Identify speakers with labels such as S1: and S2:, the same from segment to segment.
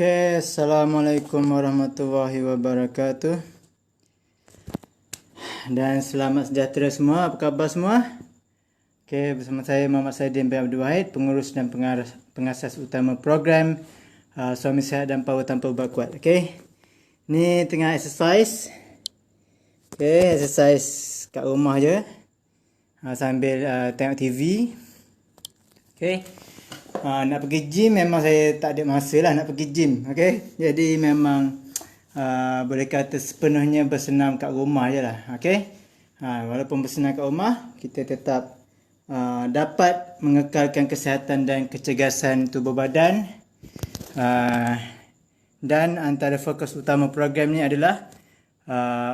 S1: Assalamualaikum warahmatullahi wabarakatuh. Dan selamat sejahtera semua. Apa khabar semua? Bersama saya Muhammad Saidin bin Abdul Wahid, pengurus dan pengasas utama program Suami Sihat dan Power Tanpa Ubat Kuat. Ni tengah exercise. Exercise kat rumah je. Sambil tengok TV. Nak pergi gym memang saya tak ada masa lah nak pergi gym. Jadi memang boleh kata sepenuhnya bersenam kat rumah je lah. Walaupun bersenam kat rumah, kita tetap dapat mengekalkan kesihatan dan kecergasan tubuh badan. Dan antara fokus utama program ni adalah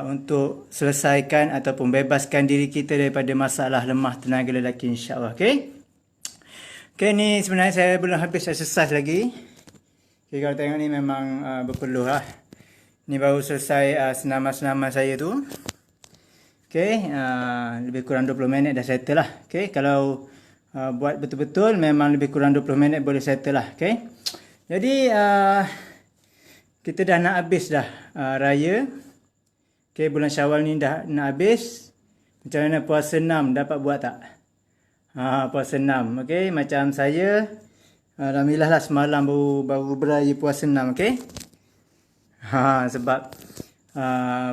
S1: untuk selesaikan ataupun bebaskan diri kita daripada masalah lemah tenaga lelaki, insyaAllah. Ni sebenarnya saya belum habis exercise lagi. Kalau tengok ni memang berpeluh lah. Ni baru selesai senaman-senaman saya tu. Lebih kurang 20 minit dah settle lah. Kalau buat betul-betul memang lebih kurang 20 minit boleh settle lah. Jadi kita dah nak habis dah raya. Bulan Syawal ni dah nak habis. Macam mana puasa 6 dapat buat tak? Puasa 6. Macam saya, alhamdulillah lah semalam baru beraya puasa 6. Sebab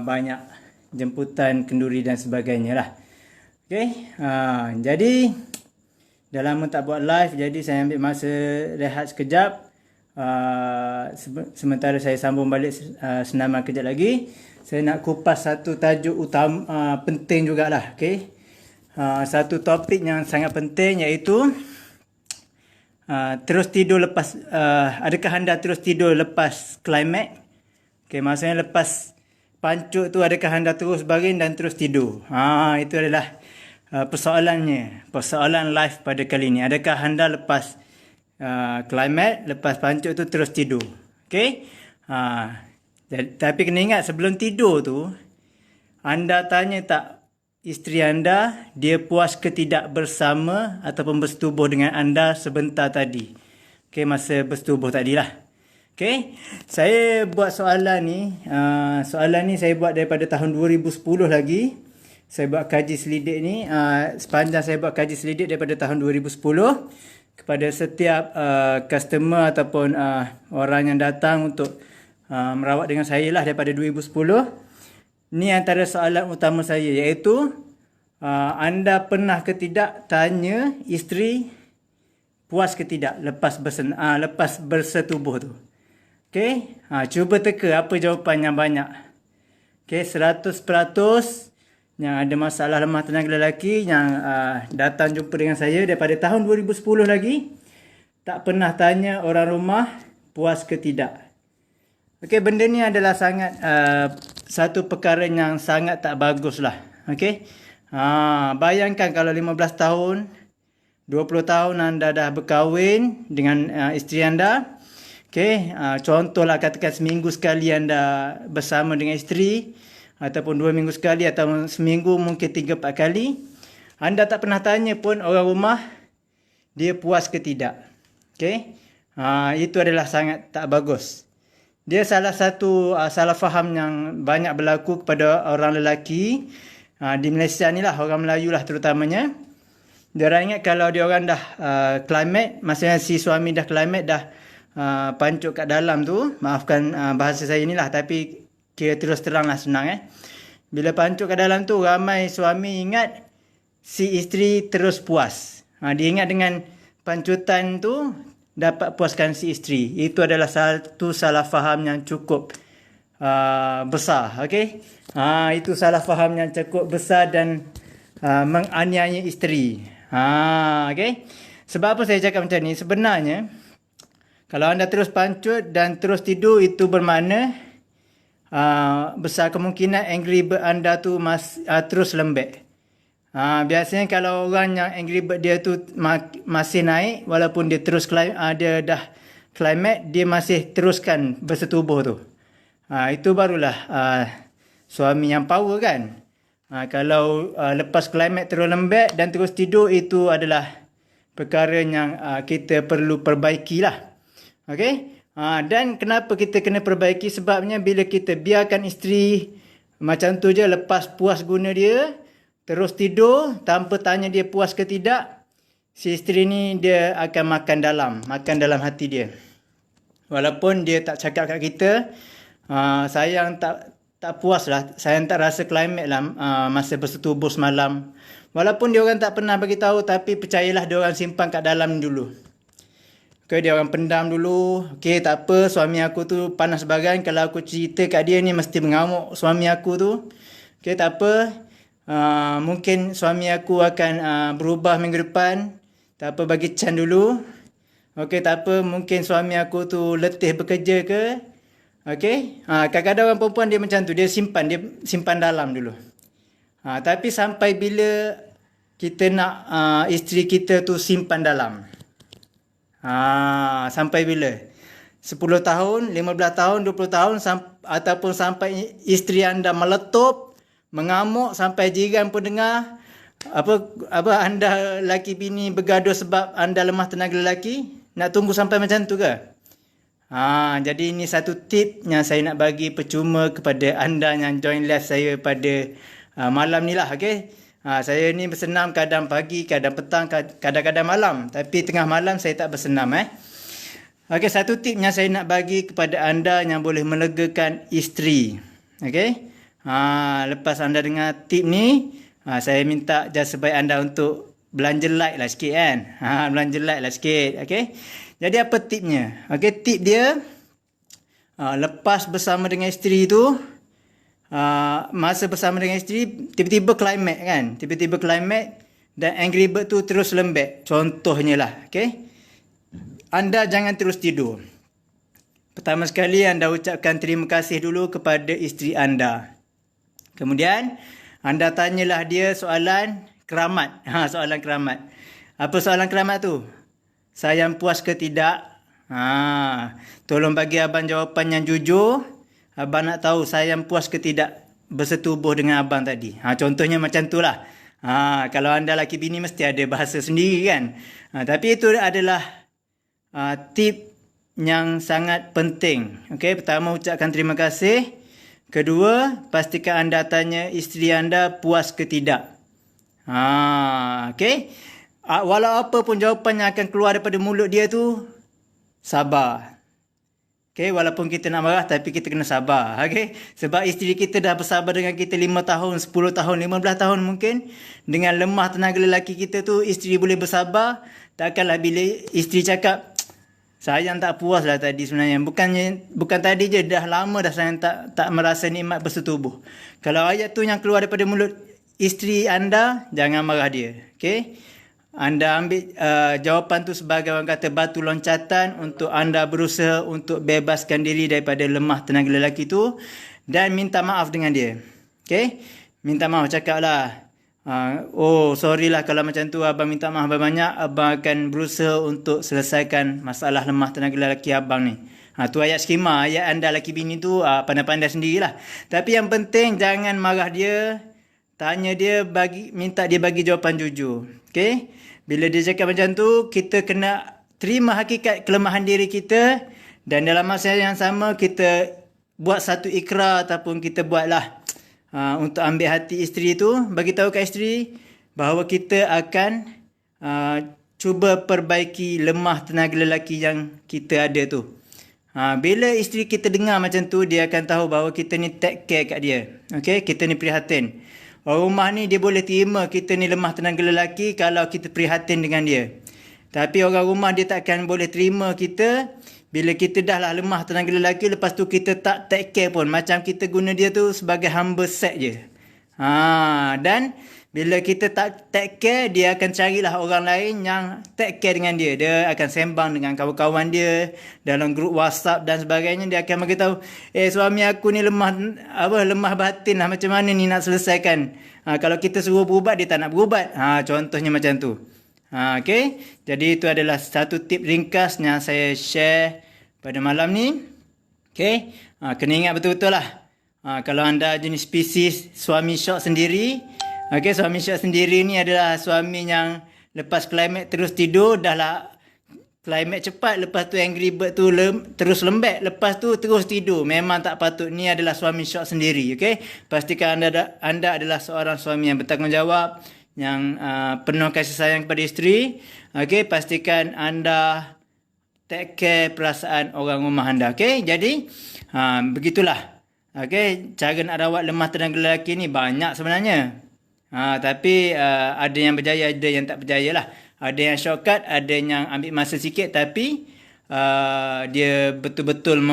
S1: banyak jemputan kenduri dan sebagainya lah. Jadi dah lama tak buat live, jadi saya ambil masa rehat sekejap. Sementara saya sambung balik senaman kejap lagi. Saya nak kupas satu tajuk utama penting jugalah. Satu topik yang sangat penting, iaitu terus tidur lepas adakah anda terus tidur lepas klimaks? Maksudnya lepas pancut tu, adakah anda terus baring dan terus tidur? Itu adalah persoalannya, persoalan live pada kali ini. Adakah anda lepas klimaks, lepas pancut tu terus tidur? Tapi kena ingat, sebelum tidur tu anda tanya tak isteri anda, dia puas ke tidak bersama ataupun bersetubuh dengan anda sebentar tadi. Masa bersetubuh tadilah. Saya buat soalan ni. Soalan ni saya buat daripada tahun 2010 lagi. Saya buat kaji selidik ni. Sepanjang saya buat kaji selidik daripada tahun 2010. Kepada setiap customer ataupun orang yang datang untuk merawat dengan saya lah daripada 2010. Ni antara soalan utama saya, iaitu anda pernah ke tidak tanya isteri puas ke tidak lepas bersetubuh tu. Cuba teka apa jawapan yang banyak. 100% yang ada masalah lemah tenaga lelaki yang datang jumpa dengan saya daripada tahun 2010 lagi, tak pernah tanya orang rumah puas ke tidak. Benda ni adalah sangat satu perkara yang sangat tak bagus lah. Bayangkan kalau 15 tahun, 20 tahun anda dah berkahwin dengan isteri anda. Contohlah katakan seminggu sekali anda bersama dengan isteri, ataupun 2 minggu sekali, atau seminggu mungkin 3-4 kali. Anda tak pernah tanya pun orang rumah dia puas ke tidak. Itu adalah sangat tak bagus. Dia salah satu salah faham yang banyak berlaku kepada orang lelaki di Malaysia ni lah, orang Melayu lah terutamanya. Dia orang ingat kalau dia orang dah klimaks, maksudnya si suami dah klimaks, dah pancuk kat dalam tu, maafkan bahasa saya ni lah, tapi kira terus terang lah, senang. Bila pancuk kat dalam tu, ramai suami ingat si isteri terus puas. Dia ingat dengan pancutan tu dapat puaskan si isteri. Itu adalah satu salah faham yang cukup besar. Itu salah faham yang cukup besar dan menganiaya isteri. Sebab apa saya cakap macam ni? Sebenarnya kalau anda terus pancut dan terus tidur, itu bermakna besar kemungkinan angry bird anda tu terus lembek. Biasanya kalau orang yang angry bird dia tu masih naik, walaupun dia terus dia dah klimaks, dia masih teruskan bersetubuh tu. Itu barulah suami yang power kan. Kalau lepas klimaks terus lembek dan terus tidur, itu adalah perkara yang kita perlu perbaikilah. Dan kenapa kita kena perbaiki? Sebabnya bila kita biarkan isteri macam tu je, lepas puas guna dia, terus tidur tanpa tanya dia puas ke tidak, si isteri ni dia akan makan dalam hati dia. Walaupun dia tak cakap kat kita, sayang tak puas lah, sayang tak rasa klimat lah masa bersetubuh semalam. Walaupun dia orang tak pernah bagi tahu, tapi percayalah dia orang simpan kat dalam dulu. Okay, dia orang pendam dulu. Okay, tak apa, suami aku tu panas bagan. Kalau aku cerita kat dia ni mesti mengamuk suami aku tu. Okay, tak apa. Mungkin suami aku akan berubah minggu depan. Tak apa, bagi can dulu. Okay, tak apa, mungkin suami aku tu letih bekerja ke. Okay, kadang-kadang orang perempuan dia macam tu. Dia simpan dalam dulu. Tapi sampai bila kita nak isteri kita tu simpan dalam? Sampai bila? 10 tahun, 15 tahun, 20 tahun ataupun sampai isteri anda meletup, mengamuk sampai jiran pun dengar apa anda laki bini bergaduh sebab anda lemah tenaga lelaki? Nak tunggu sampai macam tu ke? Jadi ini satu tip yang saya nak bagi percuma kepada anda yang join live saya pada malam ni lah, okey. Saya ni bersenam kadang pagi, kadang petang, kadang-kadang malam. Tapi tengah malam saya tak bersenam. Okey, satu tip yang saya nak bagi kepada anda yang boleh melegakan isteri. Okey. Lepas anda dengar tip ni, saya minta jasa baik anda untuk belanja like lah sikit kan. Belanja like lah sikit. Okey. Jadi apa tipnya? Okey, tip dia lepas bersama dengan isteri tu, masa bersama dengan isteri, tiba-tiba climax kan. Tiba-tiba climax dan Angry Bird tu terus lembek. Contohnya lah. Okay? Anda jangan terus tidur. Pertama sekali anda ucapkan terima kasih dulu kepada isteri anda. Kemudian anda tanyalah dia soalan keramat. Soalan keramat. Apa soalan keramat tu? Sayang puas ke tidak? Tolong bagi abang jawapan yang jujur. Abang nak tahu sayang puas ke tidak bersetubuh dengan abang tadi. Contohnya macam tu lah. Kalau anda laki bini mesti ada bahasa sendiri kan. Tapi itu adalah tip yang sangat penting. Okay, pertama ucapkan terima kasih. Kedua, pastikan anda tanya isteri anda puas ke tidak. Okay. Walau apa pun jawapan yang akan keluar daripada mulut dia tu, sabar. Okay, walaupun kita nak marah tapi kita kena sabar. Okay? Sebab isteri kita dah bersabar dengan kita 5 tahun, 10 tahun, 15 tahun mungkin. Dengan lemah tenaga lelaki kita tu, isteri boleh bersabar. Takkanlah bila isteri cakap, sayang tak puas lah tadi sebenarnya. Bukan tadi je, dah lama dah sayang tak merasa nikmat bersetubuh. Kalau ayat tu yang keluar daripada mulut isteri anda, jangan marah dia. Okay? Anda ambil jawapan tu sebagai orang kata batu loncatan untuk anda berusaha untuk bebaskan diri daripada lemah tenaga lelaki tu dan minta maaf dengan dia. Okay? Minta maaf, cakap lah. Sorry lah kalau macam tu, abang minta maaf banyak. Abang akan berusaha untuk selesaikan masalah lemah tenaga lelaki abang ni. Tu ayat skema, ayat anda laki bini tu pandai-pandai sendirilah. Tapi yang penting jangan marah dia. Tanya dia, minta dia bagi jawapan jujur. Okay? Bila dia cakap macam tu, kita kena terima hakikat kelemahan diri kita dan dalam masa yang sama kita buat satu ikrar ataupun kita buatlah untuk ambil hati isteri tu, bagi tahu kat isteri bahawa kita akan cuba perbaiki lemah tenaga lelaki yang kita ada tu. Bila isteri kita dengar macam tu, dia akan tahu bahawa kita ni take care kat dia. Okay? Kita ni prihatin. Orang rumah ni dia boleh terima kita ni lemah tenaga lelaki kalau kita prihatin dengan dia. Tapi orang rumah dia takkan boleh terima kita bila kita dah lah lemah tenaga lelaki, lepas tu kita tak take care pun. Macam kita guna dia tu sebagai hamba set je. Dan bila kita tak take care, dia akan carilah orang lain yang take care dengan dia. Dia akan sembang dengan kawan-kawan dia dalam grup WhatsApp dan sebagainya. Dia akan beritahu, suami aku ni lemah batin lah. Macam mana ni nak selesaikan? Kalau kita suruh berubat, dia tak nak berubat. Contohnya macam tu. Okay? Jadi itu adalah satu tip ringkas yang saya share pada malam ni. Okay? Kena ingat betul-betul lah. Kalau anda jenis spesies suami syok sendiri, okay, suami syok sendiri ni adalah suami yang lepas klimat terus tidur, dah lah Climate cepat, lepas tu Angry Bird tu terus lembek, lepas tu terus tidur. Memang tak patut. Ni adalah suami syok sendiri, okey? Pastikan anda adalah seorang suami yang bertanggungjawab, yang penuh kasih sayang kepada isteri. Okey, pastikan anda take care perasaan orang rumah anda, okey? Jadi, begitulah. Okey, cara nak rawat lemah tenaga lelaki ni banyak sebenarnya. Tapi ada yang berjaya, ada yang tak berjaya lah. Ada yang shortcut, ada yang ambil masa sikit, tapi dia betul-betul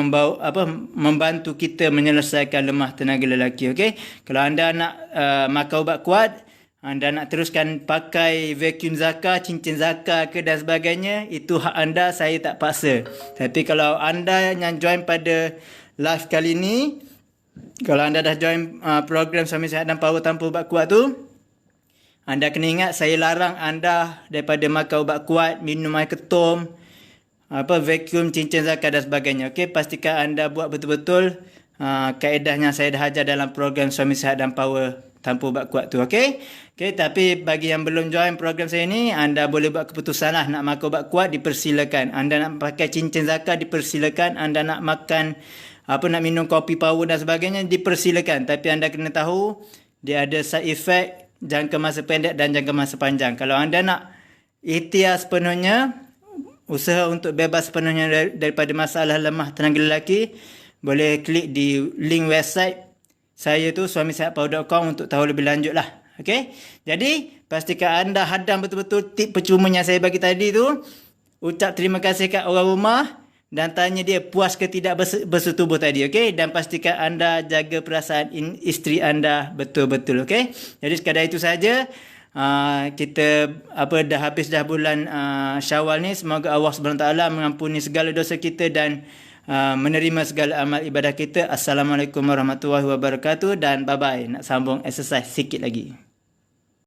S1: membantu kita menyelesaikan lemah tenaga lelaki. Okay? Kalau anda nak makan ubat kuat, anda nak teruskan pakai vacuum Zaka, cincin Zaka ke dan sebagainya, itu hak anda, saya tak paksa. Tapi kalau anda yang join pada live kali ni, kalau anda dah join program Suami Sihat dan Power Tanpa Ubat Kuat tu, anda kena ingat, saya larang anda daripada makan ubat kuat, minum air ketum, vacuum, cincin Zaka dan sebagainya. Okey, pastikan anda buat betul-betul kaedahnya saya dah ajar dalam program Suami Sihat dan Power Tanpa Ubat Kuat tu. Okey, tapi bagi yang belum join program saya ni, anda boleh buat keputusan lah. Nak makan ubat kuat, dipersilakan. Anda nak pakai cincin Zaka, dipersilakan. Anda nak makan nak minum kopi power dan sebagainya, dipersilakan. Tapi anda kena tahu, dia ada side effect jangka masa pendek dan jangka masa panjang. Kalau anda nak ikhtiar sepenuhnya, usaha untuk bebas sepenuhnya daripada masalah lemah tenaga lelaki, boleh klik di link website saya tu, suamisihatpower.com, untuk tahu lebih lanjut lah. Okay? Jadi, pastikan anda hadam betul-betul tip percuma yang saya bagi tadi tu. Ucap terima kasih kat orang rumah dan tanya dia puas ke tidak bersetubuh tadi, okey? Dan pastikan anda jaga perasaan isteri anda betul-betul, okey? Jadi sekadar itu saja. Kita dah habis dah bulan Syawal ni. Semoga Allah SWT mengampuni segala dosa kita dan menerima segala amal ibadah kita. Assalamualaikum warahmatullahi wabarakatuh dan bye-bye. Nak sambung exercise sikit lagi.